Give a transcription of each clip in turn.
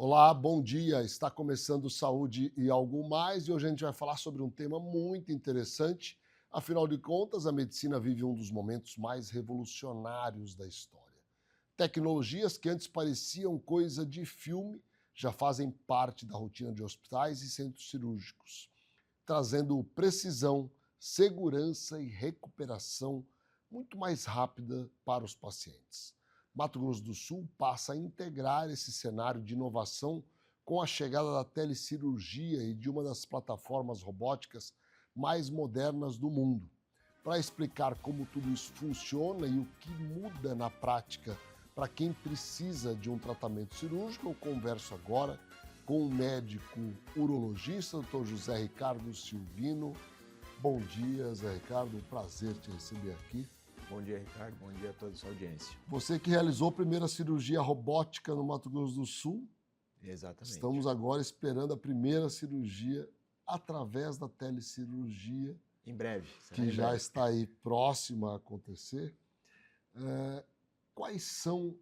Olá, bom dia. Está começando Saúde e Algo Mais e hoje a gente vai falar sobre um tema muito interessante. Afinal de contas, a medicina vive um dos momentos mais revolucionários da história. Tecnologias que antes pareciam coisa de filme já fazem parte da rotina de hospitais e centros cirúrgicos, trazendo precisão, segurança e recuperação muito mais rápida para os pacientes. Mato Grosso do Sul passa a integrar esse cenário de inovação com a chegada da telecirurgia e de uma das plataformas robóticas mais modernas do mundo. Para explicar como tudo isso funciona e o que muda na prática para quem precisa de um tratamento cirúrgico, eu converso agora com o médico urologista, Dr. José Ricardo Silvino. Bom dia, Zé Ricardo, um prazer te receber aqui. Bom dia, Ricardo. Bom dia a toda a sua audiência. Você que realizou a primeira cirurgia robótica no Mato Grosso do Sul. Exatamente. Estamos agora esperando a primeira cirurgia através da telecirurgia. Em breve. Que já está aí próxima a acontecer. Quais são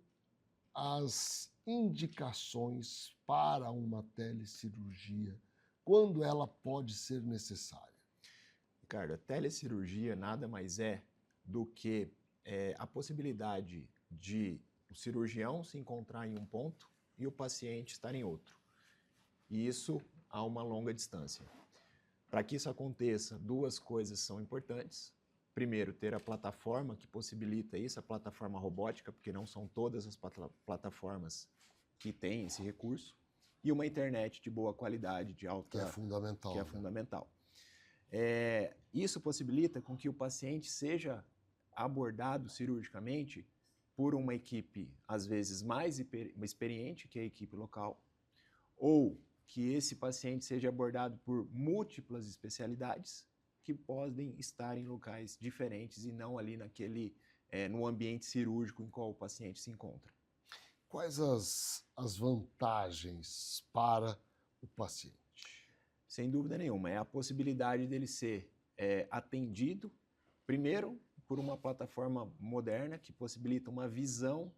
as indicações para uma telecirurgia? Quando ela pode ser necessária? Ricardo, a telecirurgia nada mais é do que a possibilidade de o cirurgião se encontrar em um ponto e o paciente estar em outro. E isso a uma longa distância. Para que isso aconteça, duas coisas são importantes. Primeiro, ter a plataforma que possibilita isso, a plataforma robótica, porque não são todas as plataformas que têm esse recurso, e uma internet de boa qualidade, de alta... Que é fundamental. Que é fundamental. Isso possibilita com que o paciente seja abordado cirurgicamente por uma equipe, às vezes, mais experiente que a equipe local, ou que esse paciente seja abordado por múltiplas especialidades que podem estar em locais diferentes e não ali no ambiente cirúrgico em qual o paciente se encontra. Quais as vantagens para o paciente? Sem dúvida nenhuma, é a possibilidade dele ser atendido, primeiro, por uma plataforma moderna que possibilita uma visão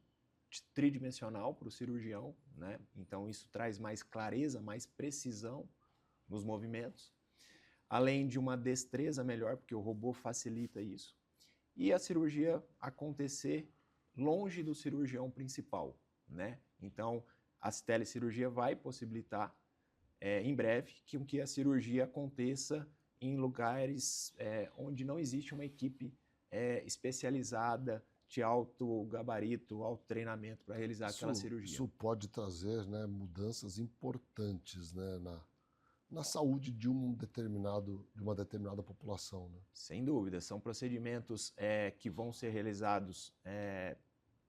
tridimensional para o cirurgião, né? Então isso traz mais clareza, mais precisão nos movimentos, além de uma destreza melhor, porque o robô facilita isso, e a cirurgia acontecer longe do cirurgião principal, né? Então a telecirurgia vai possibilitar em breve que a cirurgia aconteça em lugares onde não existe uma equipe especializada de alto gabarito, alto treinamento para realizar aquela cirurgia. Isso pode trazer, né, mudanças importantes, né, na saúde de uma determinada população. Né? Sem dúvida, são procedimentos que vão ser realizados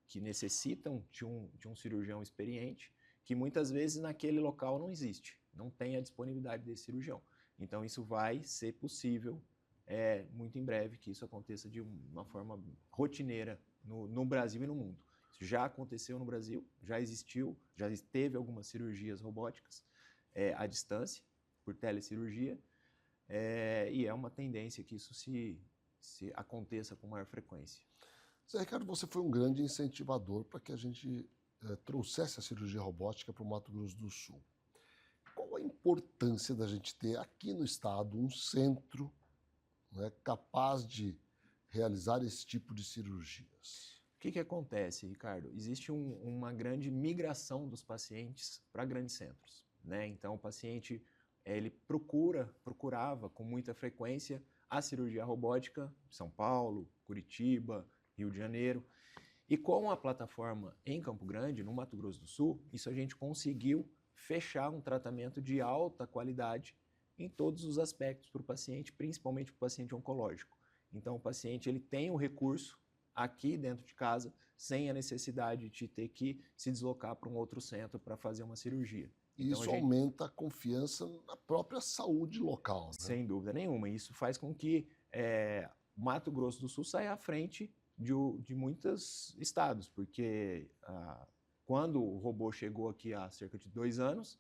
que necessitam de um cirurgião experiente, que muitas vezes naquele local não existe, não tem a disponibilidade desse cirurgião. Então isso vai ser possível muito em breve que isso aconteça de uma forma rotineira no Brasil e no mundo. Isso já aconteceu no Brasil, já existiu, já teve algumas cirurgias robóticas à distância, por telecirurgia, e é uma tendência que isso se aconteça com maior frequência. Zé Ricardo, você foi um grande incentivador para que a gente trouxesse a cirurgia robótica para o Mato Grosso do Sul. Qual a importância da gente ter aqui no estado um centro, né, capaz de realizar esse tipo de cirurgias? O que acontece, Ricardo? Existe uma grande migração dos pacientes para grandes centros, né? Então, o paciente ele procurava com muita frequência a cirurgia robótica em São Paulo, Curitiba, Rio de Janeiro. E com a plataforma em Campo Grande, no Mato Grosso do Sul, isso a gente conseguiu fechar um tratamento de alta qualidade em todos os aspectos para o paciente, principalmente para o paciente oncológico. Então, o paciente ele tem o recurso aqui dentro de casa, sem a necessidade de ter que se deslocar para um outro centro para fazer uma cirurgia. Então, isso aumenta a confiança na própria saúde local. Né? Sem dúvida nenhuma. Isso faz com que Mato Grosso do Sul saia à frente de muitos estados, porque quando o robô chegou aqui há cerca de 2 anos,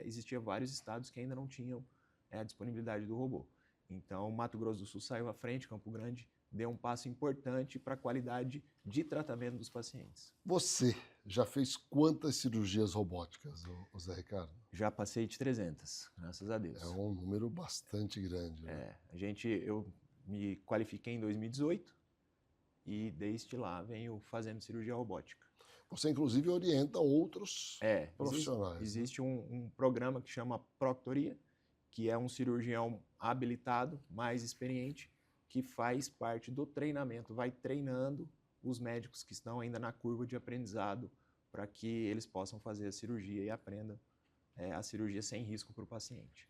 existiam vários estados que ainda não tinham a disponibilidade do robô. Então, Mato Grosso do Sul saiu à frente, Campo Grande dê um passo importante para a qualidade de tratamento dos pacientes. Você já fez quantas cirurgias robóticas, ô Zé Ricardo? Já passei de 300, graças a Deus. É um número bastante grande, né? Eu me qualifiquei em 2018 e desde lá venho fazendo cirurgia robótica. Você, inclusive, orienta outros profissionais. Existe um programa que chama Proctoria, que é um cirurgião habilitado, mais experiente, que faz parte do treinamento, vai treinando os médicos que estão ainda na curva de aprendizado para que eles possam fazer a cirurgia e aprendam a cirurgia sem risco para o paciente.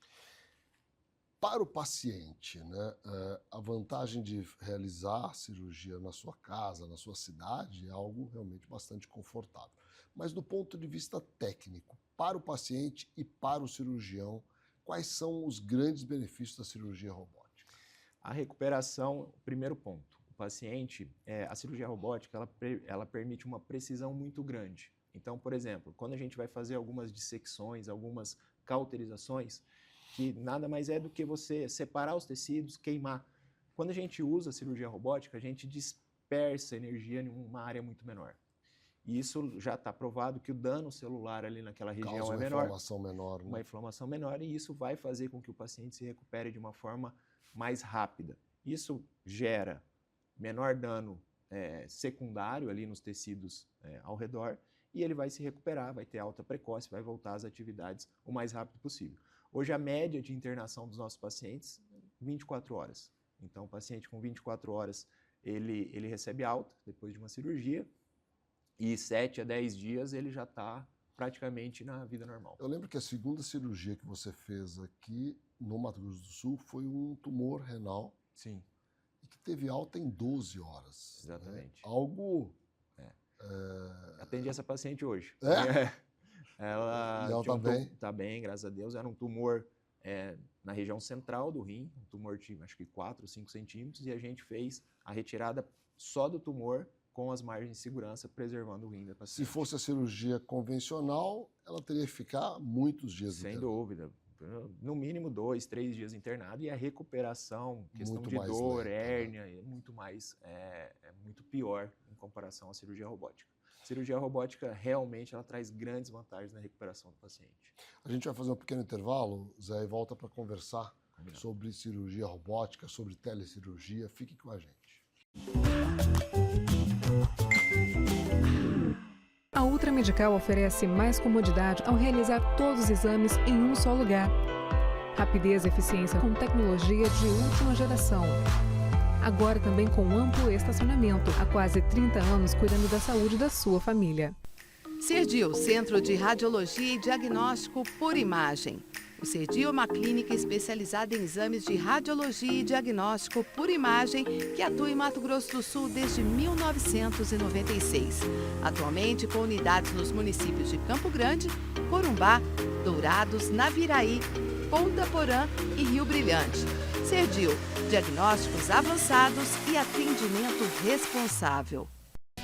Para o paciente, né, a vantagem de realizar a cirurgia na sua casa, na sua cidade, é algo realmente bastante confortável. Mas do ponto de vista técnico, para o paciente e para o cirurgião, quais são os grandes benefícios da cirurgia robótica? A recuperação, primeiro ponto. O paciente, a cirurgia robótica, ela permite uma precisão muito grande. Então, por exemplo, quando a gente vai fazer algumas dissecções, algumas cauterizações, que nada mais é do que você separar os tecidos, queimar. Quando a gente usa a cirurgia robótica, a gente dispersa energia em uma área muito menor. E isso já está provado que o dano celular ali naquela região é menor. Uma inflamação menor. Né? Uma inflamação menor, e isso vai fazer com que o paciente se recupere de uma forma mais rápida. Isso gera menor dano secundário ali nos tecidos ao redor, e ele vai se recuperar, vai ter alta precoce, vai voltar às atividades o mais rápido possível. Hoje a média de internação dos nossos pacientes é 24 horas. Então o paciente com 24 horas ele recebe alta depois de uma cirurgia, e 7 a 10 dias ele já está praticamente na vida normal. Eu lembro que a segunda cirurgia que você fez aqui no Mato Grosso do Sul foi um tumor renal. Sim. E que teve alta em 12 horas. Exatamente. Né? Algo... Atendi essa paciente hoje. Ela está bem? Está bem, graças a Deus. Era um tumor na região central do rim, um tumor de acho que 4 ou 5 centímetros, e a gente fez a retirada só do tumor com as margens de segurança, preservando o rim da paciente. Se fosse a cirurgia convencional, ela teria que ficar muitos dias internada. Sem dúvida. No mínimo 2, 3 dias internado, e a recuperação, questão muito de dor, hérnia, é muito mais, muito pior em comparação à cirurgia robótica. A cirurgia robótica realmente ela traz grandes vantagens na recuperação do paciente. A gente vai fazer um pequeno intervalo, Zé, e volta para conversar sobre cirurgia robótica, sobre telecirurgia. Fique com a gente. A Ultra Medical oferece mais comodidade ao realizar todos os exames em um só lugar. Rapidez e eficiência com tecnologia de última geração. Agora também com amplo estacionamento, há quase 30 anos cuidando da saúde da sua família. Serdio, Centro de Radiologia e Diagnóstico por Imagem. O Serdio é uma clínica especializada em exames de radiologia e diagnóstico por imagem que atua em Mato Grosso do Sul desde 1996. Atualmente com unidades nos municípios de Campo Grande, Corumbá, Dourados, Naviraí, Ponta Porã e Rio Brilhante. Serdio, diagnósticos avançados e atendimento responsável.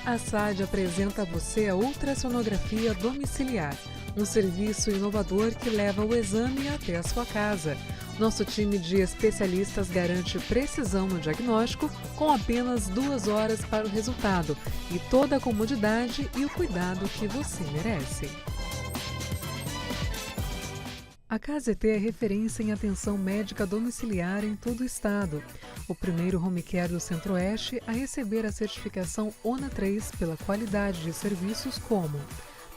A SAD apresenta a você a ultrassonografia domiciliar, um serviço inovador que leva o exame até a sua casa. Nosso time de especialistas garante precisão no diagnóstico com apenas 2 horas para o resultado e toda a comodidade e o cuidado que você merece. A KZT é referência em atenção médica domiciliar em todo o estado. O primeiro home care do Centro-Oeste a receber a certificação ONA 3 pela qualidade de serviços como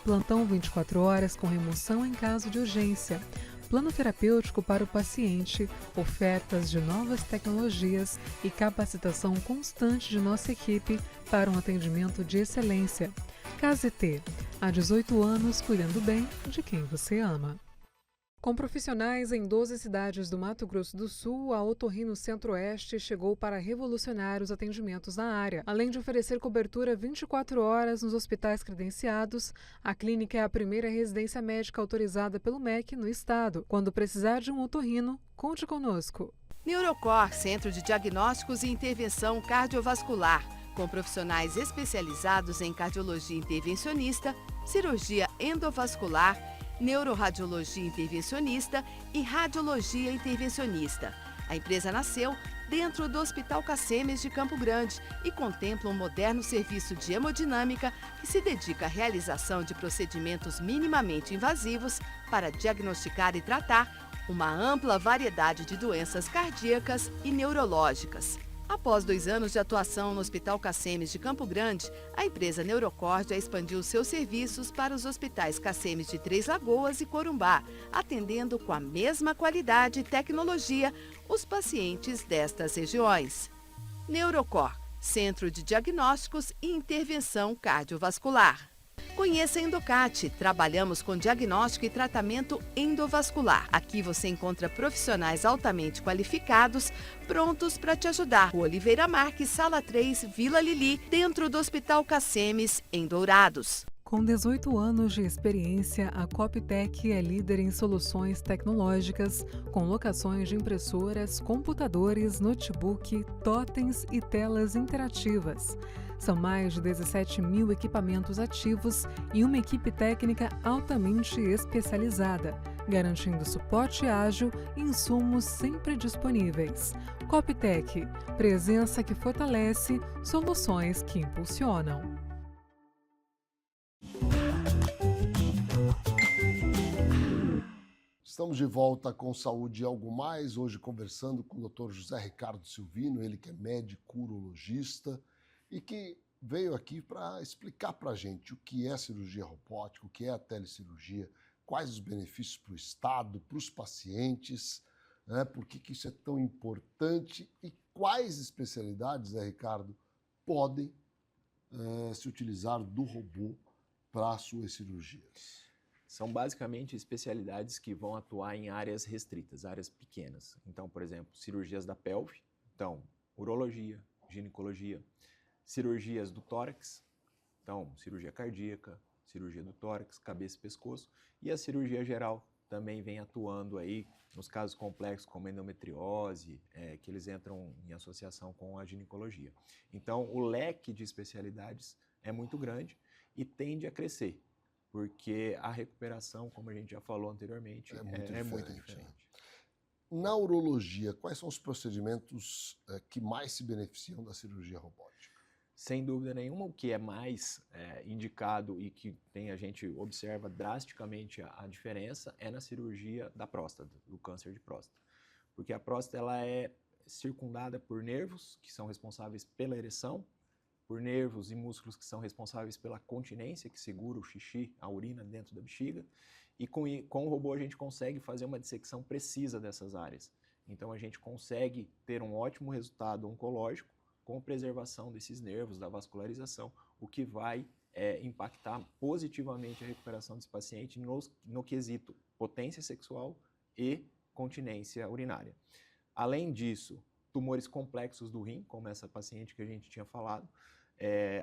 plantão 24 horas com remoção em caso de urgência, plano terapêutico para o paciente, ofertas de novas tecnologias e capacitação constante de nossa equipe para um atendimento de excelência. KZT, há 18 anos cuidando bem de quem você ama. Com profissionais em 12 cidades do Mato Grosso do Sul, a Otorrino Centro-Oeste chegou para revolucionar os atendimentos na área. Além de oferecer cobertura 24 horas nos hospitais credenciados, a clínica é a primeira residência médica autorizada pelo MEC no estado. Quando precisar de um otorrino, conte conosco. Neurocor, Centro de Diagnósticos e Intervenção Cardiovascular, com profissionais especializados em cardiologia intervencionista, cirurgia endovascular, neuroradiologia intervencionista e radiologia intervencionista. A empresa nasceu dentro do Hospital Cacemes de Campo Grande e contempla um moderno serviço de hemodinâmica que se dedica à realização de procedimentos minimamente invasivos para diagnosticar e tratar uma ampla variedade de doenças cardíacas e neurológicas. Após 2 anos de atuação no Hospital Cacemes de Campo Grande, a empresa Neurocórdia expandiu seus serviços para os hospitais Cacemes de Três Lagoas e Corumbá, atendendo com a mesma qualidade e tecnologia os pacientes destas regiões. Neurocor, Centro de Diagnósticos e Intervenção Cardiovascular. Conheça a Endocate. Trabalhamos com diagnóstico e tratamento endovascular. Aqui você encontra profissionais altamente qualificados, prontos para te ajudar. O Oliveira Marques, Sala 3, Vila Lili, dentro do Hospital Cacemes, em Dourados. Com 18 anos de experiência, a Coptec é líder em soluções tecnológicas, com locações de impressoras, computadores, notebook, totens e telas interativas. São mais de 17 mil equipamentos ativos e uma equipe técnica altamente especializada, garantindo suporte ágil e insumos sempre disponíveis. Coptec, presença que fortalece, soluções que impulsionam. Estamos de volta com Saúde e Algo Mais, hoje conversando com o Dr. José Ricardo Silvino, ele que é médico urologista e que veio aqui para explicar para a gente o que é cirurgia robótica, o que é a telecirurgia, quais os benefícios para o Estado, para os pacientes, né, por que isso é tão importante e quais especialidades, Zé Ricardo, podem se utilizar do robô para as suas cirurgias. São basicamente especialidades que vão atuar em áreas restritas, áreas pequenas. Então, por exemplo, cirurgias da pelve, então, urologia, ginecologia, cirurgias do tórax, então, cirurgia cardíaca, cirurgia do tórax, cabeça e pescoço, e a cirurgia geral também vem atuando aí nos casos complexos como endometriose, que eles entram em associação com a ginecologia. Então, o leque de especialidades é muito grande e tende a crescer, porque a recuperação, como a gente já falou anteriormente, é muito diferente. Na urologia, quais são os procedimentos que mais se beneficiam da cirurgia robótica? Sem dúvida nenhuma, o que é mais indicado e que a gente observa drasticamente a diferença é na cirurgia da próstata, do câncer de próstata. Porque a próstata ela é circundada por nervos que são responsáveis pela ereção, por nervos e músculos que são responsáveis pela continência, que segura o xixi, a urina dentro da bexiga, e com o robô a gente consegue fazer uma dissecção precisa dessas áreas. Então a gente consegue ter um ótimo resultado oncológico com preservação desses nervos, da vascularização, o que vai impactar positivamente a recuperação desse paciente no quesito potência sexual e continência urinária. Além disso, tumores complexos do rim, como essa paciente que a gente tinha falado,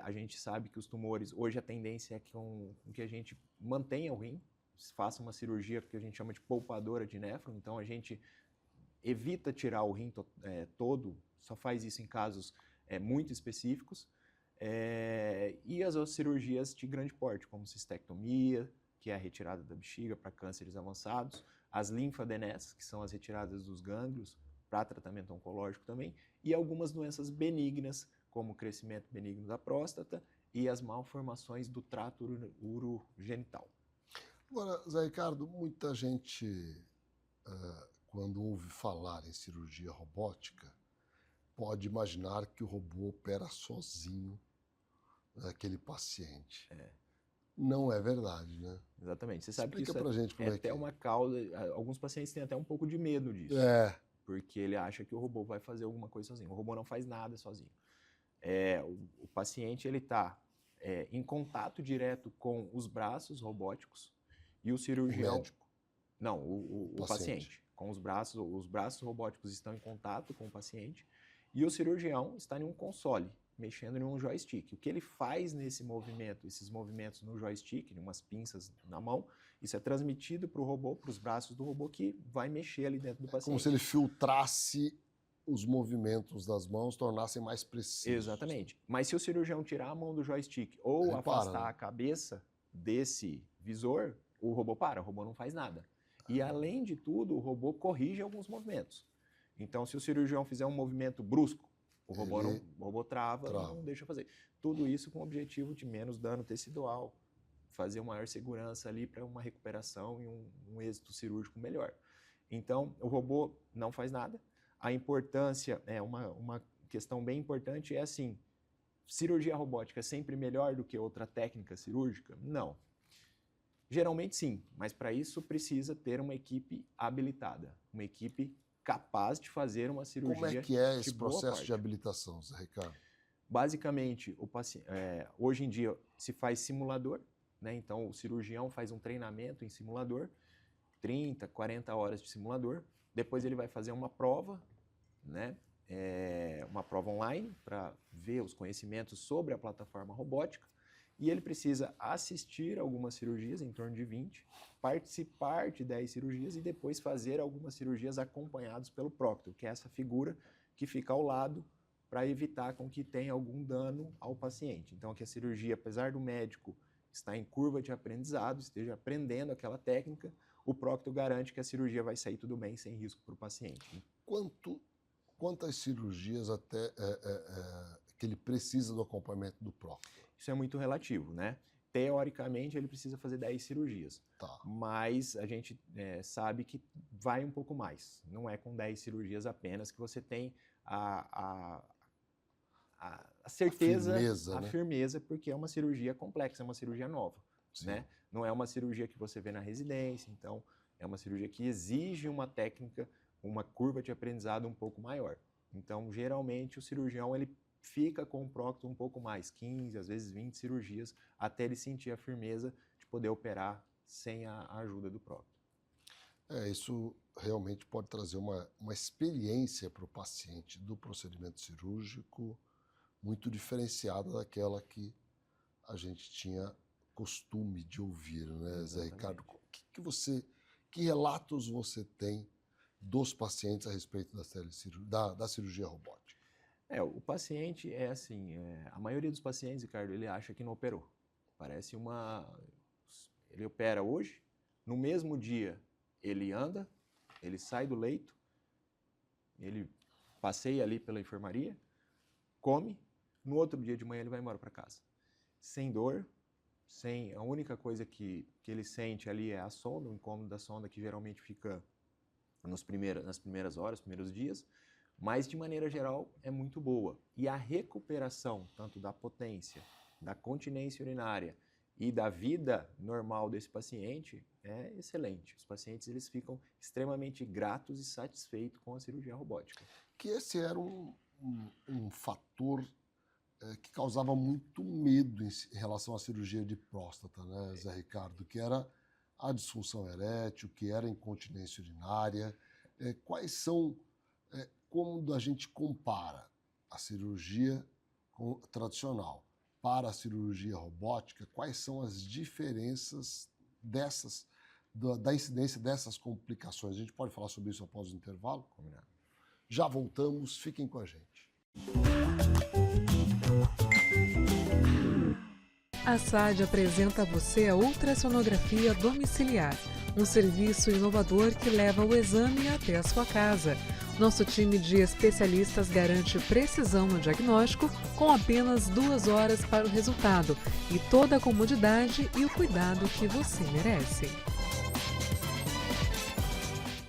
a gente sabe que os tumores, hoje a tendência é que a gente mantenha o rim, faça uma cirurgia que a gente chama de poupadora de néfron, então a gente evita tirar o rim todo, só faz isso em casos muito específicos, e as outras cirurgias de grande porte, como cistectomia, que é a retirada da bexiga para cânceres avançados, as linfadenés, que são as retiradas dos gânglios, para tratamento oncológico também, e algumas doenças benignas, como o crescimento benigno da próstata e as malformações do trato urogenital. Agora, Zé Ricardo, muita gente, quando ouve falar em cirurgia robótica, pode imaginar que o robô opera sozinho aquele paciente. Não é verdade, né? Exatamente. Você sabe Explica que isso pra gente como é que até uma causa. Alguns pacientes têm até um pouco de medo disso. Porque ele acha que o robô vai fazer alguma coisa sozinho. O robô não faz nada sozinho. O paciente ele está em contato direto com os braços robóticos e o cirurgião. O médico. Não, o paciente. Com os braços robóticos estão em contato com o paciente e o cirurgião está em um console, mexendo em um joystick. O que ele faz nesse movimento, esses movimentos no joystick, em umas pinças na mão, isso é transmitido para o robô, para os braços do robô que vai mexer ali dentro do paciente. Como se ele filtrasse os movimentos das mãos, tornassem mais precisos. Exatamente. Mas se o cirurgião tirar a mão do joystick ou afastar a cabeça desse visor, o robô para, o robô não faz nada. E além de tudo, o robô corrige alguns movimentos. Então, se o cirurgião fizer um movimento brusco, o robô trava, não deixa fazer. Tudo isso com o objetivo de menos dano tecidual, fazer uma maior segurança ali para uma recuperação e um êxito cirúrgico melhor. Então, o robô não faz nada. A importância, uma questão bem importante é assim, cirurgia robótica é sempre melhor do que outra técnica cirúrgica? Não. Geralmente sim, mas para isso precisa ter uma equipe habilitada, uma equipe capaz de fazer uma cirurgia. Como é que é esse processo de habilitação, Zé Ricardo? Basicamente, hoje em dia se faz simulador, né? Então o cirurgião faz um treinamento em simulador, 30, 40 horas de simulador, depois ele vai fazer uma prova, né? Uma prova online para ver os conhecimentos sobre a plataforma robótica, e ele precisa assistir algumas cirurgias, em torno de 20, participar de 10 cirurgias e depois fazer algumas cirurgias acompanhados pelo próctoro, que é essa figura que fica ao lado para evitar com que tenha algum dano ao paciente. Então, que a cirurgia, apesar do médico estar em curva de aprendizado, esteja aprendendo aquela técnica, o próctoro garante que a cirurgia vai sair tudo bem, sem risco para o paciente. Quantas cirurgias até que ele precisa do acompanhamento do próctoro? Isso é muito relativo, né? Teoricamente, ele precisa fazer 10 cirurgias, mas a gente sabe que vai um pouco mais. Não é com 10 cirurgias apenas que você tem a certeza, a firmeza, porque é uma cirurgia complexa, é uma cirurgia nova, né? Não é uma cirurgia que você vê na residência, então é uma cirurgia que exige uma técnica, uma curva de aprendizado um pouco maior. Então, geralmente, o cirurgião ele fica com o próctoro um pouco mais, 15, às vezes 20 cirurgias, até ele sentir a firmeza de poder operar sem a ajuda do próctoro. Isso realmente pode trazer uma experiência para o paciente do procedimento cirúrgico muito diferenciada daquela que a gente tinha costume de ouvir, né, Zé Ricardo? Que relatos você tem dos pacientes a respeito da cirurgia robótica? O paciente é assim, a maioria dos pacientes, Ricardo, ele acha que não operou. Parece ele opera hoje, no mesmo dia ele anda, ele sai do leito, ele passeia ali pela enfermaria, come, no outro dia de manhã ele vai embora para casa. Sem dor, a única coisa que ele sente ali é a sonda, o incômodo da sonda que geralmente fica nas primeiras horas, primeiros dias, mas de maneira geral é muito boa. E a recuperação, tanto da potência, da continência urinária e da vida normal desse paciente é excelente. Os pacientes eles ficam extremamente gratos e satisfeitos com a cirurgia robótica. Que esse era um fator que causava muito medo em relação à cirurgia de próstata, né, Zé Ricardo? Que era a disfunção erétil, que era a incontinência urinária. Quais são... Como a gente compara a cirurgia tradicional para a cirurgia robótica, quais são as diferenças da incidência dessas complicações? A gente pode falar sobre isso após o intervalo? Combinado. Já voltamos, fiquem com a gente. A SAD apresenta a você a ultrassonografia domiciliar, um serviço inovador que leva o exame até a sua casa. Nosso time de especialistas garante precisão no diagnóstico com apenas 2 horas para o resultado e toda a comodidade e o cuidado que você merece.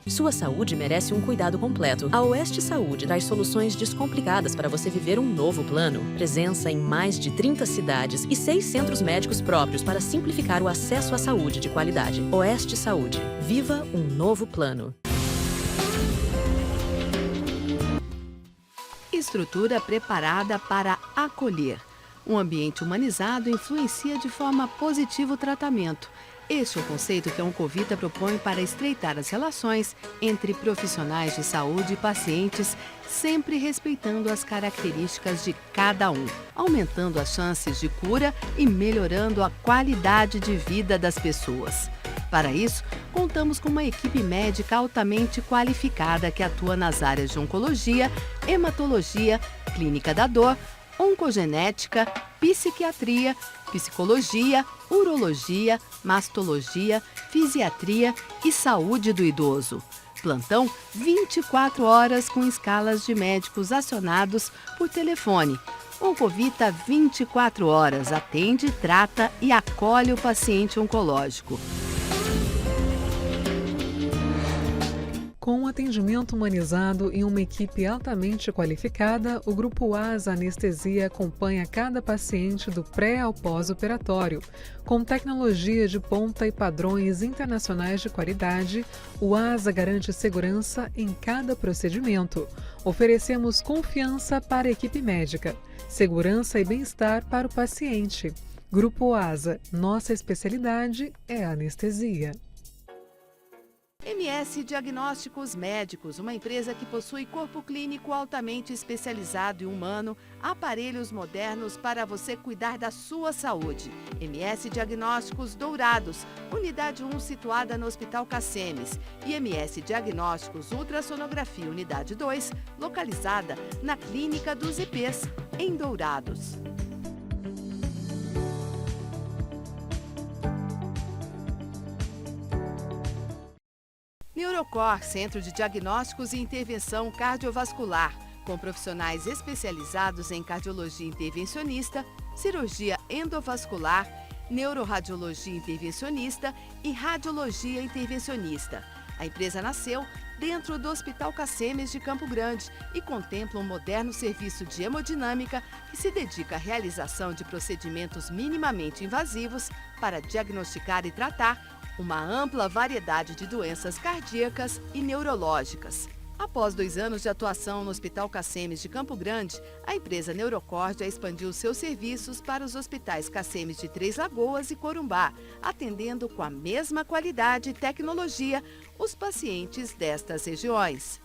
Sua saúde merece um cuidado completo. A Oeste Saúde traz soluções descomplicadas para você viver um novo plano. Presença em mais de 30 cidades e 6 centros médicos próprios para simplificar o acesso à saúde de qualidade. Oeste Saúde. Viva um novo plano. Estrutura preparada para acolher. Um ambiente humanizado influencia de forma positiva o tratamento. Este é o conceito que a Oncovita propõe para estreitar as relações entre profissionais de saúde e pacientes, sempre respeitando as características de cada um, aumentando as chances de cura e melhorando a qualidade de vida das pessoas. Para isso, contamos com uma equipe médica altamente qualificada que atua nas áreas de oncologia, hematologia, clínica da dor, oncogenética, psiquiatria, psicologia, urologia, mastologia, fisiatria e saúde do idoso. Plantão 24 horas com escalas de médicos acionados por telefone. Oncovita 24 horas atende, trata e acolhe o paciente oncológico. Com um atendimento humanizado e uma equipe altamente qualificada, o Grupo ASA Anestesia acompanha cada paciente do pré ao pós-operatório. Com tecnologia de ponta e padrões internacionais de qualidade, o ASA garante segurança em cada procedimento. Oferecemos confiança para a equipe médica, segurança e bem-estar para o paciente. Grupo ASA, nossa especialidade é a anestesia. MS Diagnósticos Médicos, uma empresa que possui corpo clínico altamente especializado e humano, aparelhos modernos para você cuidar da sua saúde. MS Diagnósticos Dourados, unidade 1 situada no Hospital Cacemes. E MS Diagnósticos Ultrassonografia, unidade 2, localizada na Clínica dos IPs, em Dourados. Neurocor, Centro de Diagnósticos e Intervenção Cardiovascular, com profissionais especializados em cardiologia intervencionista, cirurgia endovascular, neuroradiologia intervencionista e radiologia intervencionista. A empresa nasceu dentro do Hospital Cacemes de Campo Grande e contempla um moderno serviço de hemodinâmica que se dedica à realização de procedimentos minimamente invasivos para diagnosticar e tratar uma ampla variedade de doenças cardíacas e neurológicas. Após 2 anos de atuação no Hospital Cacemes de Campo Grande, a empresa Neurocor já expandiu seus serviços para os hospitais Cacemes de Três Lagoas e Corumbá, atendendo com a mesma qualidade e tecnologia os pacientes destas regiões.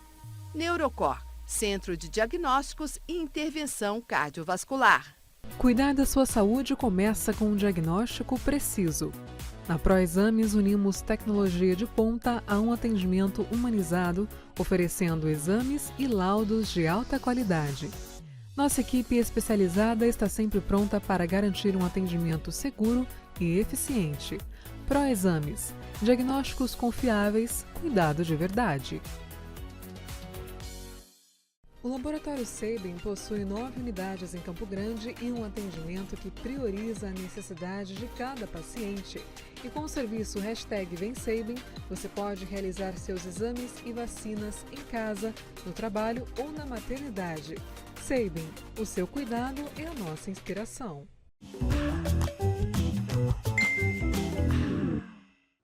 Neurocor, Centro de Diagnósticos e Intervenção Cardiovascular. Cuidar da sua saúde começa com um diagnóstico preciso. Na ProExames, unimos tecnologia de ponta a um atendimento humanizado, oferecendo exames e laudos de alta qualidade. Nossa equipe especializada está sempre pronta para garantir um atendimento seguro e eficiente. ProExames, diagnósticos confiáveis, cuidado de verdade. O Laboratório Sabin possui 9 unidades em Campo Grande e um atendimento que prioriza a necessidade de cada paciente. E com o serviço #VemSabin, você pode realizar seus exames e vacinas em casa, no trabalho ou na maternidade. Sabin, o seu cuidado é a nossa inspiração.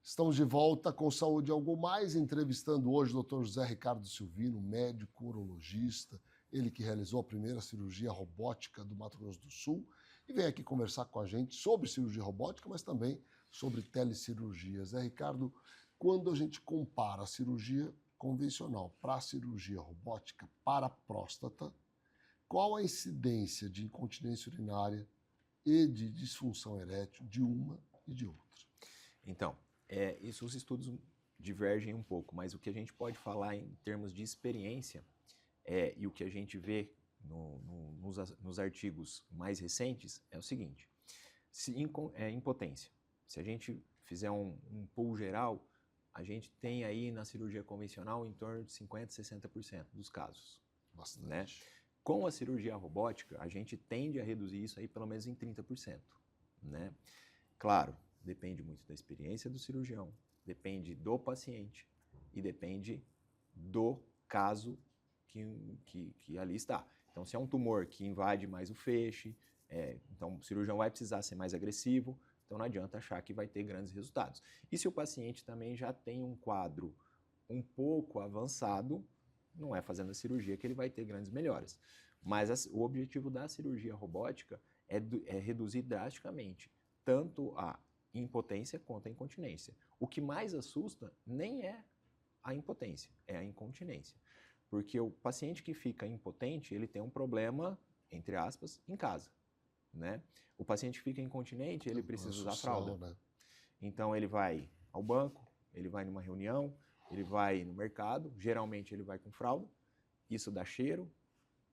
Estamos de volta com Saúde Algo Mais, entrevistando hoje o Dr. José Ricardo Silvino, médico urologista, ele que realizou a primeira cirurgia robótica do Mato Grosso do Sul e vem aqui conversar com a gente sobre cirurgia robótica, mas também sobre telecirurgia. Zé Ricardo, quando a gente compara a cirurgia convencional para a cirurgia robótica para a próstata, qual a incidência de incontinência urinária e de disfunção erétil de uma e de outra? Então, isso os estudos divergem um pouco, mas o que a gente pode falar em termos de experiência e o que a gente vê nos artigos mais recentes é o seguinte: impotência. Se a gente fizer um pool geral, a gente tem aí na cirurgia convencional em torno de 50%, 60% dos casos. Bastante. Né? Com a cirurgia robótica, a gente tende a reduzir isso aí pelo menos em 30%. Né? Claro, depende muito da experiência do cirurgião, depende do paciente e depende do caso que ali está. Então, se é um tumor que invade mais o feixe, então o cirurgião vai precisar ser mais agressivo, então não adianta achar que vai ter grandes resultados. E se o paciente também já tem um quadro um pouco avançado, não é fazendo a cirurgia que ele vai ter grandes melhoras. Mas o objetivo da cirurgia robótica é reduzir drasticamente tanto a impotência quanto a incontinência. O que mais assusta nem é a impotência, é a incontinência. Porque o paciente que fica impotente, ele tem um problema, entre aspas, em casa. Né? O paciente que fica incontinente, ele precisa usar fralda. Né? Então ele vai ao banco, ele vai numa reunião, ele vai no mercado, geralmente ele vai com fralda, isso dá cheiro,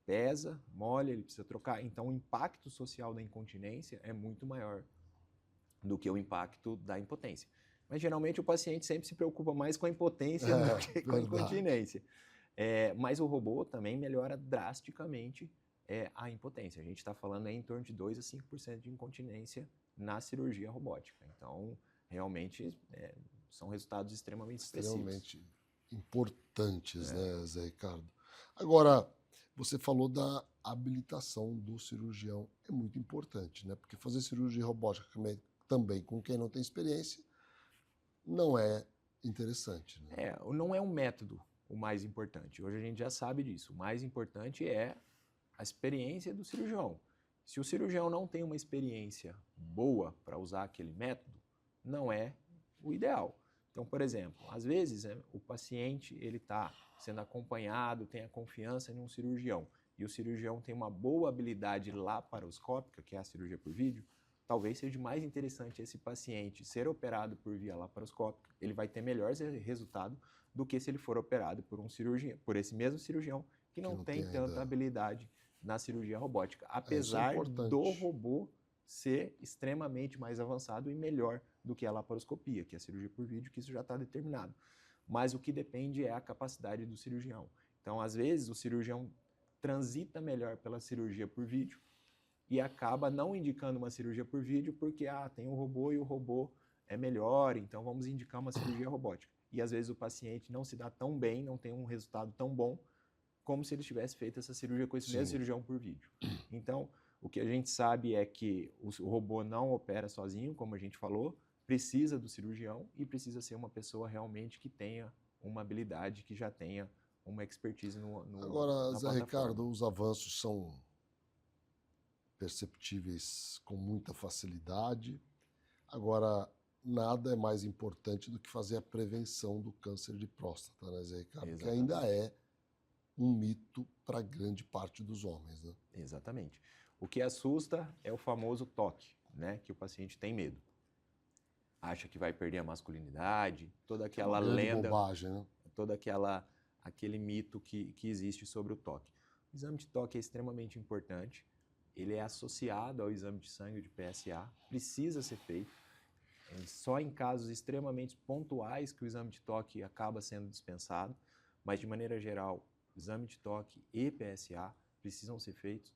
pesa, molha, ele precisa trocar. Então o impacto social da incontinência é muito maior do que o impacto da impotência. Mas geralmente o paciente sempre se preocupa mais com a impotência do que com a verdade. incontinência. Mas o robô também melhora drasticamente a impotência. A gente está falando aí em torno de 2 a 5% de incontinência na cirurgia robótica. Então, realmente, são resultados extremamente expressivos. Extremamente importantes, né, Zé Ricardo? Agora, você falou da habilitação do cirurgião. É muito importante, né? Porque fazer cirurgia robótica também com quem não tem experiência não é interessante, né? Não é um método o mais importante. Hoje a gente já sabe disso. O mais importante é a experiência do cirurgião. Se o cirurgião não tem uma experiência boa para usar aquele método, não é o ideal. Então, por exemplo, às vezes o paciente ele está sendo acompanhado, tem a confiança em um cirurgião, e o cirurgião tem uma boa habilidade laparoscópica, que é a cirurgia por vídeo, talvez seja mais interessante esse paciente ser operado por via laparoscópica, ele vai ter melhor resultado do que se ele for operado por um cirurgião, por esse mesmo cirurgião que não tem tanta habilidade na cirurgia robótica, apesar do robô ser extremamente mais avançado e melhor do que a laparoscopia, que é a cirurgia por vídeo, que isso já está determinado. Mas o que depende é a capacidade do cirurgião. Então, às vezes, o cirurgião transita melhor pela cirurgia por vídeo e acaba não indicando uma cirurgia por vídeo porque tem um robô e o robô é melhor, então vamos indicar uma cirurgia robótica. E às vezes o paciente não se dá tão bem, não tem um resultado tão bom como se ele tivesse feito essa cirurgia com esse mesmo cirurgião por vídeo. Então, o que a gente sabe é que o robô não opera sozinho, como a gente falou, precisa do cirurgião e precisa ser uma pessoa realmente que tenha uma habilidade, que já tenha uma expertise no Agora, na Zé plataforma. Ricardo, os avanços são perceptíveis com muita facilidade. Agora, nada é mais importante do que fazer a prevenção do câncer de próstata, né, Zé Ricardo? Exatamente. Que ainda é um mito para grande parte dos homens, né? Exatamente. O que assusta é o famoso toque, né? Que o paciente tem medo. Acha que vai perder a masculinidade, toda aquela lenda, bobagem, né? todo aquele mito que existe sobre o toque. O exame de toque é extremamente importante, ele é associado ao exame de sangue de PSA, precisa ser feito. Só em casos extremamente pontuais que o exame de toque acaba sendo dispensado, mas de maneira geral, exame de toque e PSA precisam ser feitos,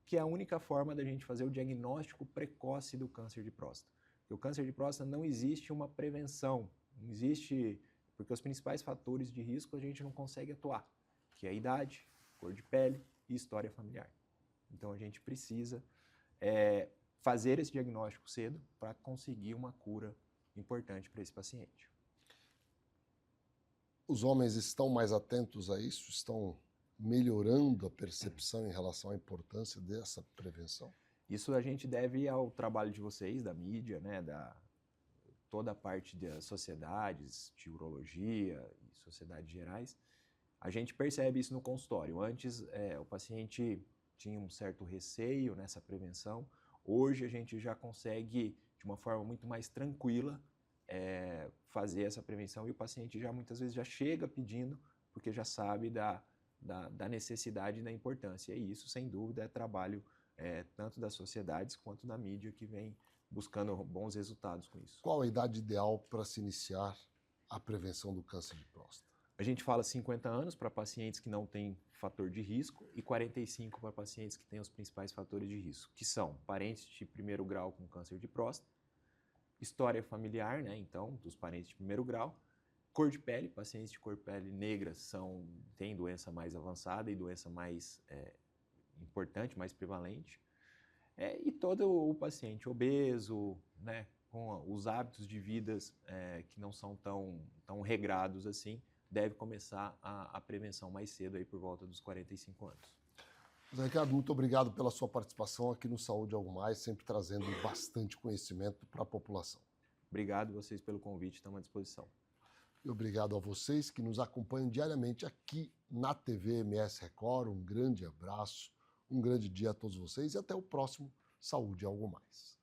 que é a única forma da gente fazer o diagnóstico precoce do câncer de próstata. Porque o câncer de próstata não existe uma prevenção, não existe, porque os principais fatores de risco a gente não consegue atuar, que é a idade, cor de pele e história familiar. Então a gente precisa fazer esse diagnóstico cedo para conseguir uma cura importante para esse paciente. Os homens estão mais atentos a isso? Estão melhorando a percepção em relação à importância dessa prevenção? Isso a gente deve ao trabalho de vocês, da mídia, né, toda a parte das sociedades, de urologia e sociedades gerais. A gente percebe isso no consultório. Antes, o paciente tinha um certo receio nessa prevenção. Hoje, a gente já consegue, de uma forma muito mais tranquila, fazer essa prevenção e o paciente já muitas vezes já chega pedindo, porque já sabe da necessidade e da importância. E isso, sem dúvida, é trabalho tanto das sociedades quanto da mídia que vem buscando bons resultados com isso. Qual a idade ideal para se iniciar a prevenção do câncer de próstata? A gente fala 50 anos para pacientes que não têm fator de risco e 45 para pacientes que têm os principais fatores de risco, que são parentes de primeiro grau com câncer de próstata, história familiar, né, então, dos parentes de primeiro grau, cor de pele, pacientes de cor de pele negra têm doença mais avançada e doença mais importante, mais prevalente, e todo o paciente obeso, né, com os hábitos de vida que não são tão regrados assim, deve começar a prevenção mais cedo, aí por volta dos 45 anos. Zé Ricardo, muito obrigado pela sua participação aqui no Saúde Algo Mais, sempre trazendo bastante conhecimento para a população. Obrigado vocês pelo convite, estamos à disposição. E obrigado a vocês que nos acompanham diariamente aqui na TV MS Record. Um grande abraço, um grande dia a todos vocês e até o próximo Saúde Algo Mais.